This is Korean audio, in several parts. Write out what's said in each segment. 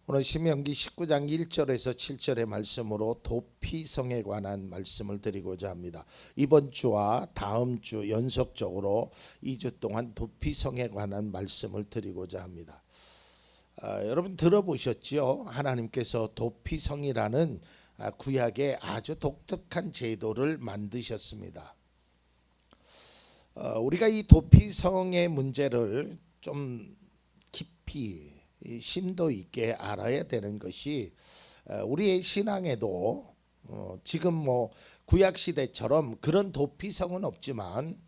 오늘 신명기 19장 1절에서 7절의 말씀으로 도피성에 관한 말씀을 드리고자 합니다. 이번 주와 다음 주 연속적으로 2주 동안 도피성에 관한 말씀을 드리고자 합니다. 여러분 들어보셨죠? 하나님께서 도피성이라는 구약의 아주 독특한 제도를 만드셨습니다. 우리가 이 도피성의 문제를 좀 깊이 심도 있게 알아야 되는 것이 우리의 신앙에도 지금 구약 시대처럼 그런 도피성은 없지만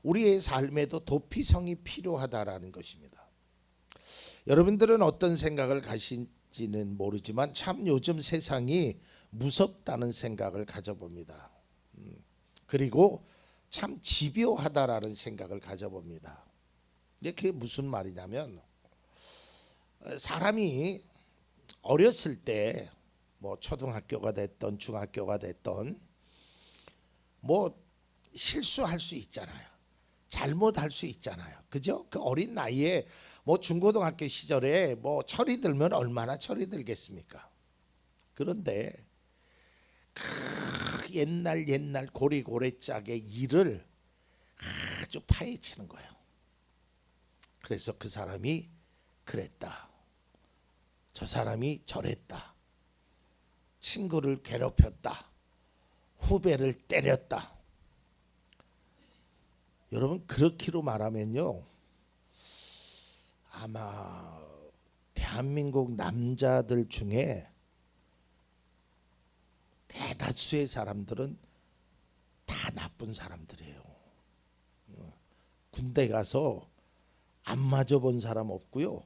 우리의 삶에도 도피성이 필요하다라는 것입니다. 여러분들은 어떤 생각을 가신지는 모르지만 참 요즘 세상이 무섭다는 생각을 가져봅니다. 그리고 참 집요하다라는 생각을 가져봅니다. 그게 무슨 말이냐면 사람이 어렸을 때 초등학교가 됐던 중학교가 됐던 실수할 수 있잖아요. 잘못할 수 있잖아요. 그죠? 그 어린 나이에 중고등학교 시절에 철이 들면 얼마나 철이 들겠습니까? 그런데 그 옛날 고리고래짝의 일을 아주 파헤치는 거예요. 그래서 그 사람이 그랬다. 저 사람이 저랬다. 친구를 괴롭혔다. 후배를 때렸다. 여러분 그렇기로 말하면요. 아마 대한민국 남자들 중에 대다수의 사람들은 다 나쁜 사람들이에요. 군대 가서 안 맞아본 사람 없고요.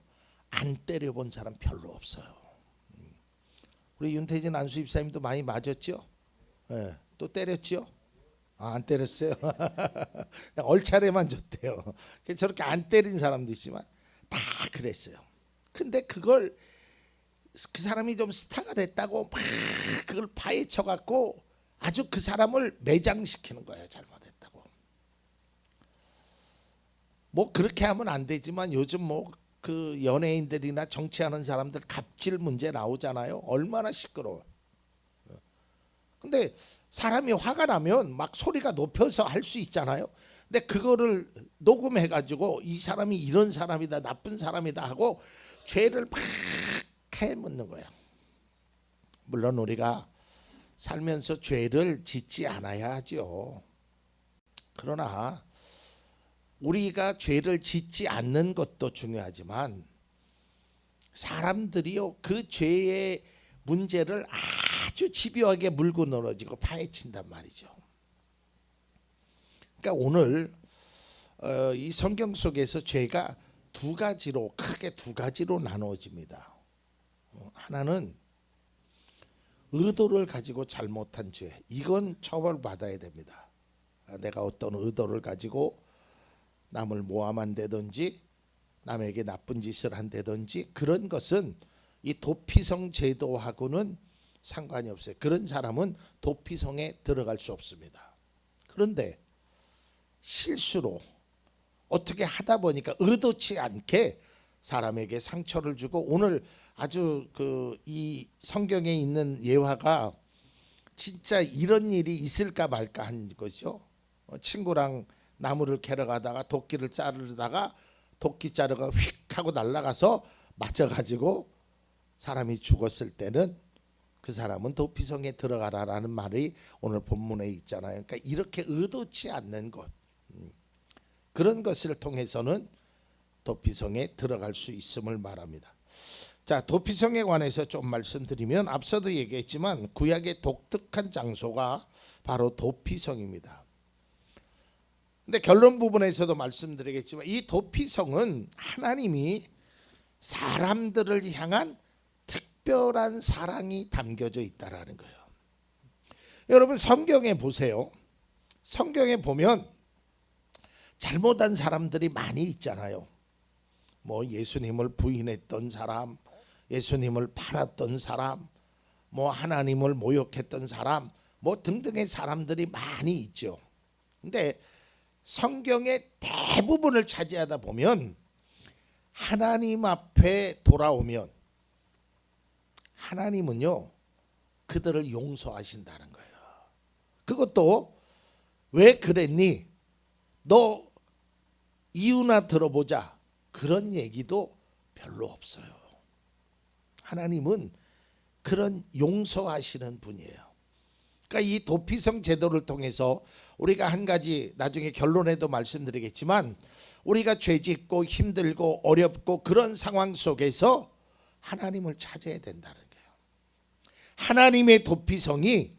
안 때려본 사람 별로 없어요. 우리 윤태진 안수 집사님도 많이 맞았죠? 네. 또 때렸죠? 안 때렸어요. 얼차례만 줬대요. 저렇게 안 때린 사람도 있지만 다 그랬어요. 근데 그걸 그 사람이 좀 스타가 됐다고 막 그걸 파헤쳐 갖고 아주 그 사람을 매장시키는 거예요. 잘못했다고. 그렇게 하면 안 되지만 요즘 그 연예인들이나 정치하는 사람들 갑질 문제 나오잖아요. 얼마나 시끄러워. 근데 사람이 화가 나면 막 소리가 높여서 할 수 있잖아요. 근데 그거를 녹음해 가지고 이 사람이 이런 사람이다, 나쁜 사람이다 하고 죄를 막 해묻는 거야. 물론 우리가 살면서 죄를 짓지 않아야 하죠. 그러나 우리가 죄를 짓지 않는 것도 중요하지만 사람들이요 그 죄의 문제를 아주 집요하게 물고 늘어지고 파헤친단 말이죠. 그러니까 오늘 이 성경 속에서 죄가 크게 두 가지로 나누어집니다. 하나는 의도를 가지고 잘못한 죄, 이건 처벌받아야 됩니다. 내가 어떤 의도를 가지고 남을 모함한다든지 남에게 나쁜 짓을 한다든지 그런 것은 이 도피성 제도하고는 상관이 없어요. 그런 사람은 도피성에 들어갈 수 없습니다. 그런데 실수로 어떻게 하다 보니까 의도치 않게 사람에게 상처를 주고 오늘 아주 이 성경에 있는 예화가 진짜 이런 일이 있을까 말까 한 거죠. 친구랑 나무를 캐러 가다가 도끼를 자르다가 도끼 자루가 휙 하고 날아가서 맞아가지고 사람이 죽었을 때는 그 사람은 도피성에 들어가라라는 말이 오늘 본문에 있잖아요. 그러니까 이렇게 의도치 않는 것, 그런 것을 통해서는 도피성에 들어갈 수 있음을 말합니다. 자, 도피성에 관해서 좀 말씀드리면 앞서도 얘기했지만 구약의 독특한 장소가 바로 도피성입니다. 근데 결론 부분에서도 말씀드리겠지만 이 도피성은 하나님이 사람들을 향한 특별한 사랑이 담겨져 있다라는 거예요. 여러분 성경에 보세요. 성경에 보면 잘못한 사람들이 많이 있잖아요. 예수님을 부인했던 사람, 예수님을 팔았던 사람, 하나님을 모욕했던 사람, 등등의 사람들이 많이 있죠. 근데 성경의 대부분을 차지하다 보면 하나님 앞에 돌아오면 하나님은요 그들을 용서하신다는 거예요. 그것도 왜 그랬니? 너 이유나 들어보자. 그런 얘기도 별로 없어요. 하나님은 그런 용서하시는 분이에요. 그러니까 이 도피성 제도를 통해서 우리가 한 가지 나중에 결론에도 말씀드리겠지만 우리가 죄짓고 힘들고 어렵고 그런 상황 속에서 하나님을 찾아야 된다는 거예요. 하나님의 도피성이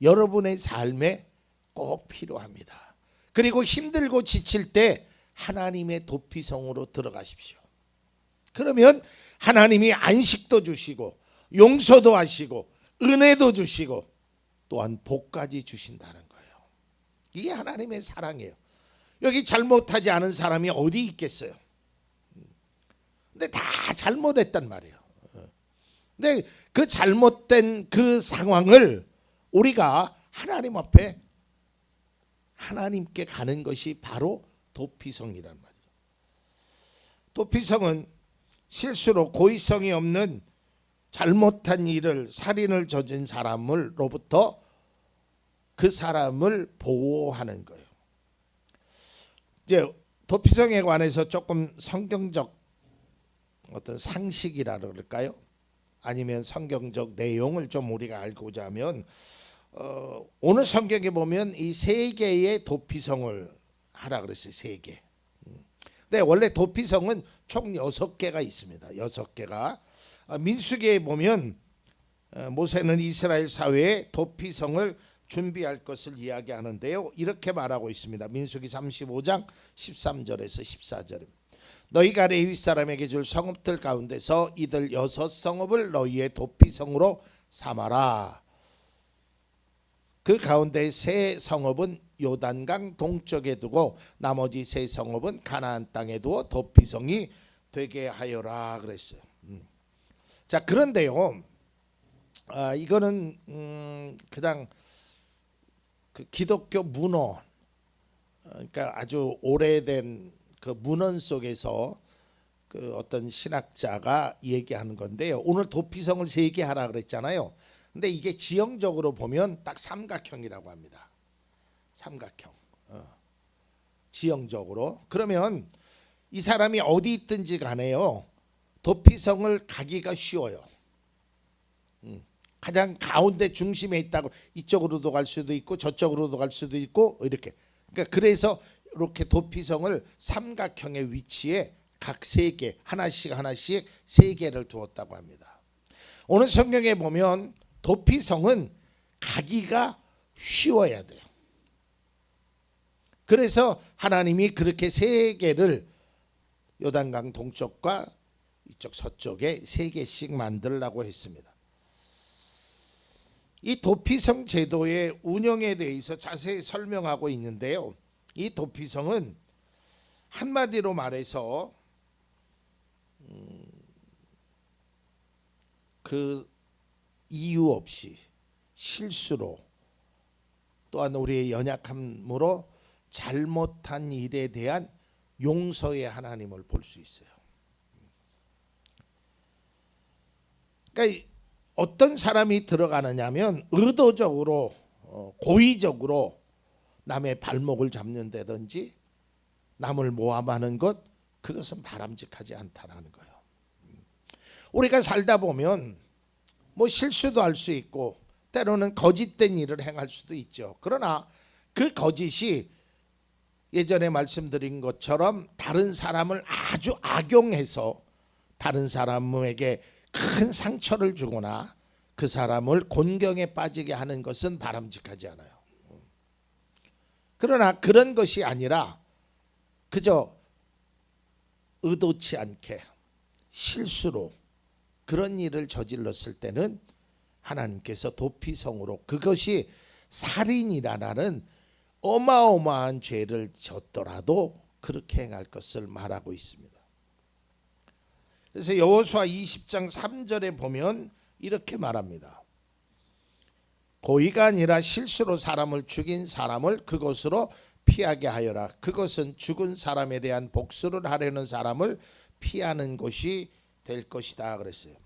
여러분의 삶에 꼭 필요합니다. 그리고 힘들고 지칠 때 하나님의 도피성으로 들어가십시오. 그러면 하나님이 안식도 주시고 용서도 하시고 은혜도 주시고 또한 복까지 주신다는 거예요. 이게 하나님의 사랑이에요. 여기 잘못하지 않은 사람이 어디 있겠어요? 근데 다 잘못했단 말이에요. 근데 그 잘못된 그 상황을 우리가 하나님 앞에 하나님께 가는 것이 바로 도피성이란 말이에요. 도피성은 실수로 고의성이 없는 잘못한 일을 살인을 저진 사람으로부터 그 사람을 보호하는 거예요. 이제 도피성에 관해서 조금 성경적 어떤 상식이라 그럴까요? 아니면 성경적 내용을 좀 우리가 알고자 하면 오늘 성경에 보면 이 세 개의 도피성을 하라 그랬어요. 세 개. 근데 원래 도피성은 총 6개가 있습니다. 6개가. 민수기에 보면 모세는 이스라엘 사회에 도피성을 준비할 것을 이야기하는데요. 이렇게 말하고 있습니다. 민수기 35장 13절에서 14절. 너희가 레위 사람에게 줄 성읍들 가운데서 이들 6성읍을 너희의 도피성으로 삼아라. 그 가운데 세 성읍은 요단강 동쪽에 두고 나머지 세 성읍은 가나안 땅에 두어 도피성이 되게 하여라 그랬어요. 자, 그런데요, 이거는 그냥 그 기독교 문헌, 그러니까 아주 오래된 그 문헌 속에서 그 어떤 신학자가 얘기하는 건데요. 오늘 도피성을 3개 하라 그랬잖아요. 근데 이게 지형적으로 보면 딱 삼각형이라고 합니다. 삼각형. 지형적으로. 그러면 이 사람이 어디 있든지 간에요. 도피성을 가기가 쉬워요. 가장 가운데 중심에 있다고 이쪽으로도 갈 수도 있고 저쪽으로도 갈 수도 있고 이렇게. 그러니까 그래서 이렇게 도피성을 삼각형의 위치에 각 3개 하나씩 3개를 두었다고 합니다. 오늘 성경에 보면 도피성은 가기가 쉬워야 돼요. 그래서 하나님이 그렇게 3개를 요단강 동쪽과 이쪽 서쪽에 3개씩 만들라고 했습니다. 이 도피성 제도의 운영에 대해서 자세히 설명하고 있는데요. 이 도피성은 한마디로 말해서 그 이유 없이 실수로 또한 우리의 연약함으로 잘못한 일에 대한 용서의 하나님을 볼 수 있어요. 그러니까 어떤 사람이 들어가느냐면 의도적으로 고의적으로 남의 발목을 잡는다든지 남을 모함하는 것, 그것은 바람직하지 않다라는 거예요. 우리가 살다 보면 뭐 실수도 할 수 있고 때로는 거짓된 일을 행할 수도 있죠. 그러나 그 거짓이 예전에 말씀드린 것처럼 다른 사람을 아주 악용해서 다른 사람에게 큰 상처를 주거나 그 사람을 곤경에 빠지게 하는 것은 바람직하지 않아요. 그러나 그런 것이 아니라 그저 의도치 않게 실수로 그런 일을 저질렀을 때는 하나님께서 도피성으로, 그것이 살인이라는 어마어마한 죄를 졌더라도 그렇게 행할 것을 말하고 있습니다. 그래서 여호수아 20장 3절에 보면 이렇게 말합니다. 고의가 아니라 실수로 사람을 죽인 사람을 그곳으로 피하게 하여라. 그것은 죽은 사람에 대한 복수를 하려는 사람을 피하는 곳이 될 것이다 그랬어요.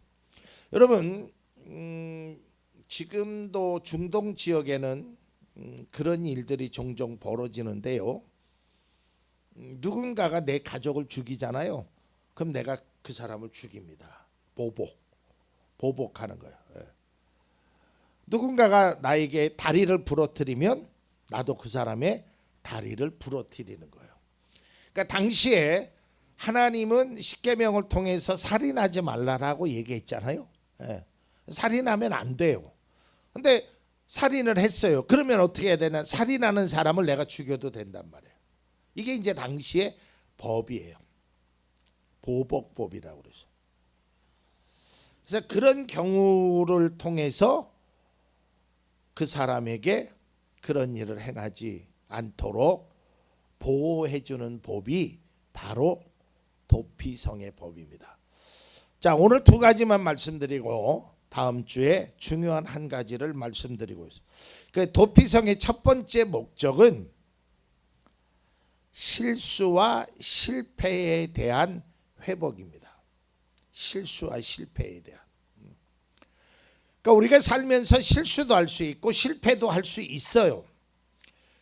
여러분, 지금도 중동 지역에는 그런 일들이 종종 벌어지는데요. 누군가가 내 가족을 죽이잖아요. 그럼 내가 그 사람을 죽입니다. 보복하는 거예요. 예. 누군가가 나에게 다리를 부러뜨리면 나도 그 사람의 다리를 부러뜨리는 거예요. 그러니까 당시에 하나님은 십계명을 통해서 살인하지 말라라고 얘기했잖아요. 예. 살인하면 안 돼요. 근데 살인을 했어요. 그러면 어떻게 해야 되나? 살인하는 사람을 내가 죽여도 된단 말이에요. 이게 이제 당시의 법이에요. 보복법이라고 그래서. 그래서 그런 경우를 통해서 그 사람에게 그런 일을 행하지 않도록 보호해주는 법이 바로 도피성의 법입니다. 자, 오늘 두 가지만 말씀드리고 다음 주에 중요한 한 가지를 말씀드리고 있습니다. 그 도피성의 첫 번째 목적은 실수와 실패에 대한 회복입니다. 실수와 실패에 대한. 그러니까 우리가 살면서 실수도 할 수 있고 실패도 할 수 있어요.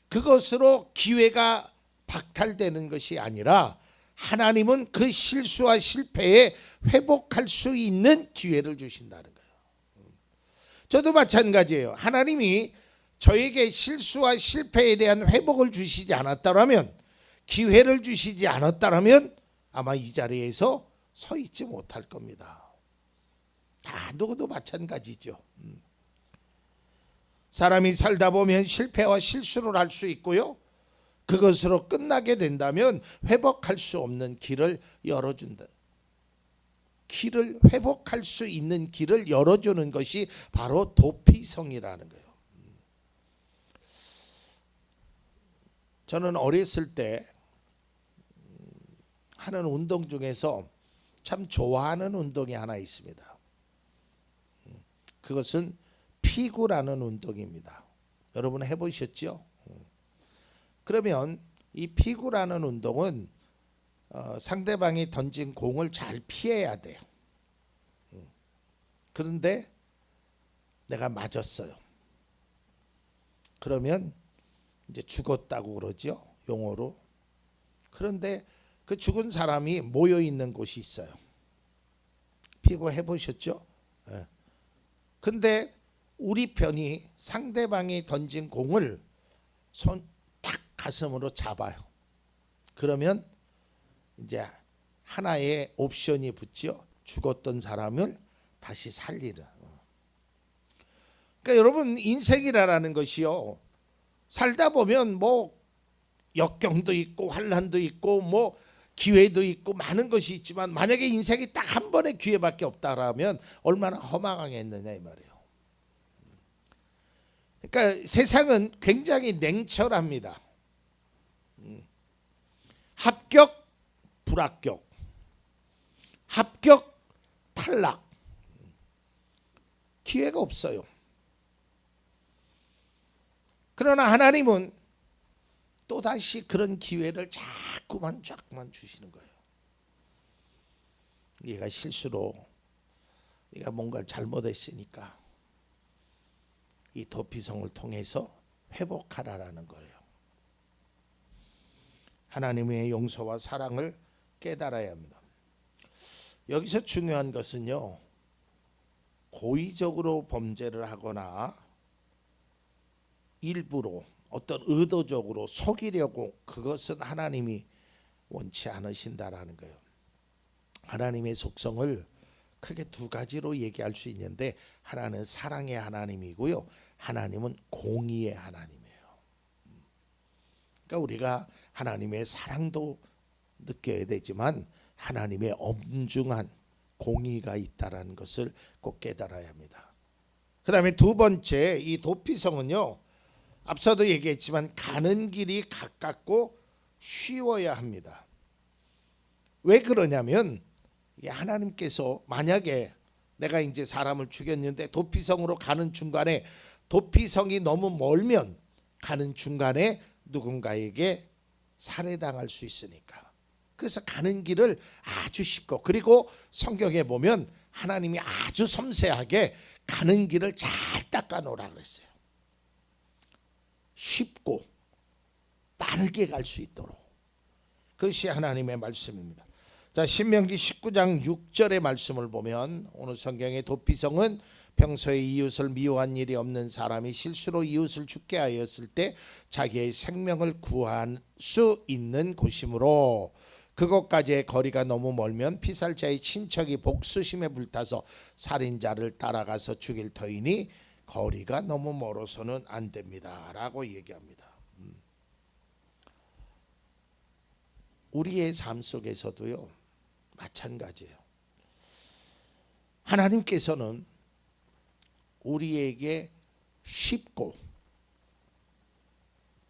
그것으로 기회가 박탈되는 것이 아니라 하나님은 그 실수와 실패에 회복할 수 있는 기회를 주신다는 거예요. 저도 마찬가지예요. 하나님이 저에게 실수와 실패에 대한 회복을 주시지 않았다면, 기회를 주시지 않았다면 아마 이 자리에서 서 있지 못할 겁니다. 누구도 마찬가지죠. 사람이 살다 보면 실패와 실수를 할 수 있고요. 그것으로 끝나게 된다면 회복할 수 없는 길을 열어준다. 길을 회복할 수 있는 길을 열어주는 것이 바로 도피성이라는 거예요. 저는 어렸을 때 하는 운동 중에서 참 좋아하는 운동이 하나 있습니다. 그것은 피구라는 운동입니다. 여러분 해보셨죠? 그러면 이 피구라는 운동은 상대방이 던진 공을 잘 피해야 돼요. 그런데 내가 맞았어요. 그러면 이제 죽었다고 그러죠, 용어로. 그런데 그 죽은 사람이 모여 있는 곳이 있어요. 피구 해보셨죠? 네. 근데 우리 편이 상대방이 던진 공을 딱 가슴으로 잡아요. 그러면 이제 하나의 옵션이 붙죠. 죽었던 사람을 다시 살리는. 그러니까 여러분, 인생이라는 것이요, 살다 보면 뭐 역경도 있고 환난도 있고 뭐 기회도 있고 많은 것이 있지만, 만약에 인생이 딱 한 번의 기회밖에 없다라면 얼마나 허망하겠느냐 이 말이에요. 그러니까 세상은 굉장히 냉철합니다. 합격, 불합격, 합격, 탈락. 기회가 없어요. 그러나 하나님은 또다시 그런 기회를 자꾸만 주시는 거예요. 얘가 실수로, 얘가 뭔가 잘못했으니까 이 도피성을 통해서 회복하라라는 거예요. 하나님의 용서와 사랑을 깨달아야 합니다. 여기서 중요한 것은요, 고의적으로 범죄를 하거나 일부러 어떤 의도적으로 속이려고, 그것은 하나님이 원치 않으신다라는 거예요. 하나님의 속성을 크게 두 가지로 얘기할 수 있는데, 하나는 사랑의 하나님이고요, 하나님은 공의의 하나님이에요. 그러니까 우리가 하나님의 사랑도 느껴야 되지만 하나님의 엄중한 공의가 있다라는 것을 꼭 깨달아야 합니다. 그 다음에 두 번째, 이 도피성은요, 앞서도 얘기했지만 가는 길이 가깝고 쉬워야 합니다. 왜 그러냐면, 하나님께서 만약에 내가 이제 사람을 죽였는데 도피성으로 가는 중간에, 도피성이 너무 멀면 가는 중간에 누군가에게 살해당할 수 있으니까, 그래서 가는 길을 아주 쉽고, 그리고 성경에 보면 하나님이 아주 섬세하게 가는 길을 잘 닦아 놓으라 그랬어요. 쉽고 빠르게 갈 수 있도록. 그것이 하나님의 말씀입니다. 자, 신명기 19장 6절의 말씀을 보면 오늘 성경의 도피성은 평소에 이웃을 미워한 일이 없는 사람이 실수로 이웃을 죽게 하였을 때 자기의 생명을 구할 수 있는 곳이므로 그것까지의 거리가 너무 멀면 피살자의 친척이 복수심에 불타서 살인자를 따라가서 죽일 터이니 거리가 너무 멀어서는 안 됩니다 라고 얘기합니다. 우리의 삶 속에서도요 마찬가지예요. 하나님께서는 우리에게 쉽고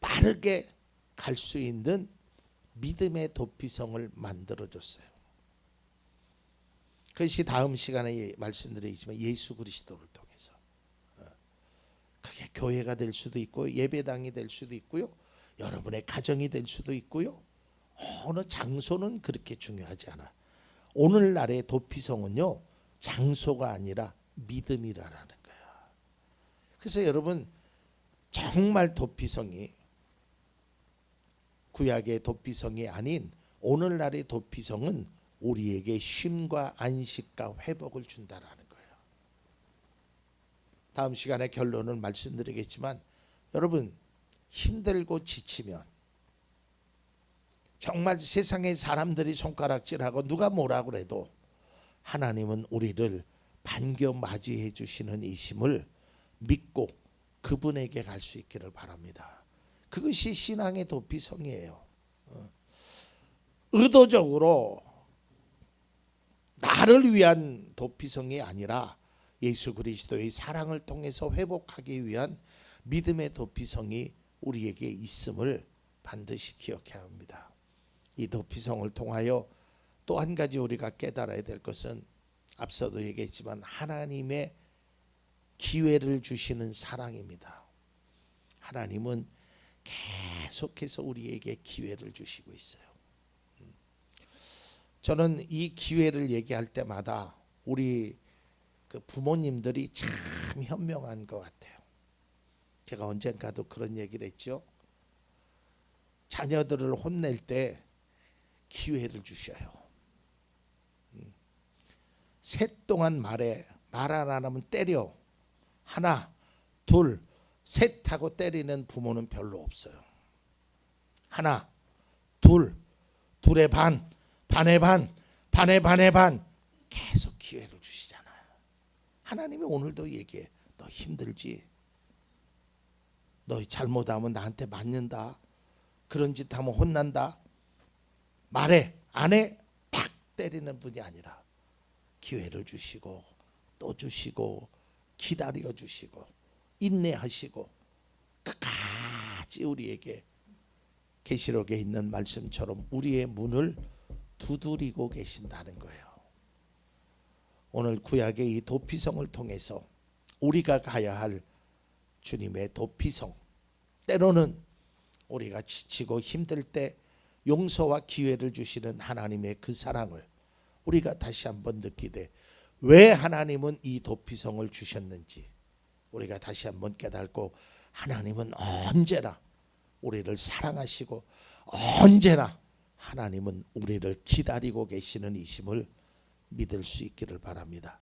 빠르게 갈 수 있는 믿음의 도피성을 만들어줬어요. 그것이 다음 시간에 말씀드리겠지만 예수 그리스도를 통해서, 그게 교회가 될 수도 있고 예배당이 될 수도 있고요, 여러분의 가정이 될 수도 있고요, 어느 장소는 그렇게 중요하지 않아. 오늘날의 도피성은요 장소가 아니라 믿음이라는 거야. 그래서 여러분 정말 도피성이 구약의 도피성이 아닌 오늘날의 도피성은 우리에게 쉼과 안식과 회복을 준다라는 거예요. 다음 시간에 결론을 말씀드리겠지만 여러분 힘들고 지치면 정말 세상의 사람들이 손가락질하고 누가 뭐라고 해도 하나님은 우리를 반겨 맞이해 주시는 이심을 믿고 그분에게 갈 수 있기를 바랍니다. 그것이 신앙의 도피성이에요. 의도적으로 나를 위한 도피성이 아니라 예수 그리스도의 사랑을 통해서 회복하기 위한 믿음의 도피성이 우리에게 있음을 반드시 기억해야 합니다. 이 도피성을 통하여 또 한 가지 우리가 깨달아야 될 것은 앞서도 얘기했지만 하나님의 기회를 주시는 사랑입니다. 하나님은 계속해서 우리에게 기회를 주시고 있어요. 저는 이 기회를 얘기할 때마다 우리 그 부모님들이 참 현명한 것 같아요. 제가 언젠가도 그런 얘기를 했죠. 자녀들을 혼낼 때 기회를 주셔요. 셋 동안 말해 말 안 하면 때려. 하나, 둘, 셋 하고 때리는 부모는 별로 없어요. 하나, 둘, 둘의 반, 반의 반, 반의 반의 반 계속 기회를 주시잖아요. 하나님이 오늘도 얘기해. 너 힘들지? 너 잘못하면 나한테 맞는다. 그런 짓 하면 혼난다. 말해, 안 해? 탁 때리는 분이 아니라 기회를 주시고 또 주시고 기다려 주시고 인내하시고 끝까지 우리에게 계시록에 있는 말씀처럼 우리의 문을 두드리고 계신다는 거예요. 오늘 구약의 이 도피성을 통해서 우리가 가야 할 주님의 도피성, 때로는 우리가 지치고 힘들 때 용서와 기회를 주시는 하나님의 그 사랑을 우리가 다시 한번 느끼되 왜 하나님은 이 도피성을 주셨는지 우리가 다시 한번 깨닫고 하나님은 언제나 우리를 사랑하시고 언제나 하나님은 우리를 기다리고 계시는 이심을 믿을 수 있기를 바랍니다.